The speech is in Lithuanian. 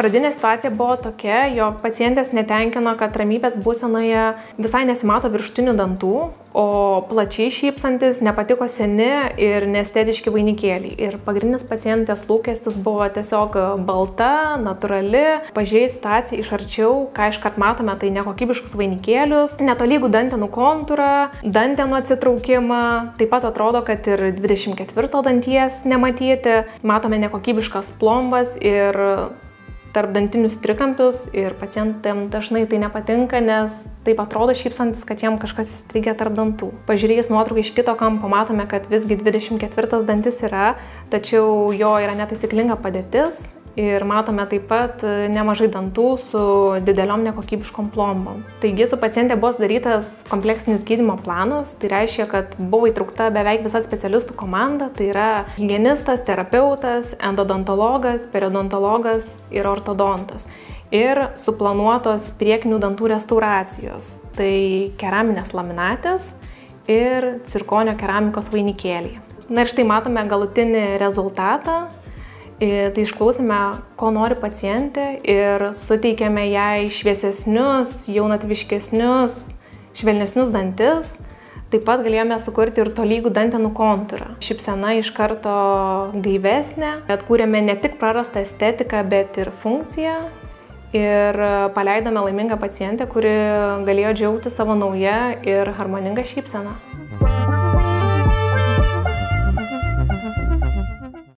Pradinė situacija buvo tokia, jog pacientės netenkino, kad ramybės būsenoje visai nesimato virštinių dantų, o plačiai šypsantis, nepatiko seni ir neestetiški vainikėliai. Ir pagrindinis pacientės lūkestis buvo tiesiog balta, natūrali. Pažiūrėjus situaciją iš arčiau, ką iškart matome, tai nekokybiškus vainikėlius, netolygų dantenų kontūrą, dantenų atsitraukimą. Taip pat atrodo, kad ir 24 danties nematyti. Matome nekokybiškas plombas ir tarp dantinius trikampius ir pacientėm dažnai tai nepatinka, nes taip atrodo šypsantis, kad jiem kažkas įstrigė tarp dantų. Pažiūrėjus nuotrauką iš kito kampo, matome, kad visgi 24 dantis yra, tačiau jo yra netaisyklinga padėtis ir matome taip pat nemažai dantų su dideliom nekokybiškom plombom. Taigi su pacientė buvo sudarytas kompleksinis gydymo planas, tai reiškia, kad buvo įtraukta beveik visa specialistų komanda, tai yra higienistas, terapeutas, endodontologas, periodontologas ir ortodontas. Ir suplanuotos priekinių dantų restauracijos, tai keraminės laminatės ir cirkonio keramikos vainikėliai. Na ir štai matome galutinį rezultatą. Tai išklausėme, ko nori pacientė ir suteikėme jai šviesesnius, jaunatviškesnius, švelnesnius dantis. Taip pat galėjome sukurti ir tolygų dantenų kontūrą. Šypsena iš karto gaivesnė. Atkūrėme ne tik prarastą estetiką, bet ir funkciją. Ir paleidome laimingą pacientę, kuri galėjo džiaugtis savo nauja ir harmoninga šypsena.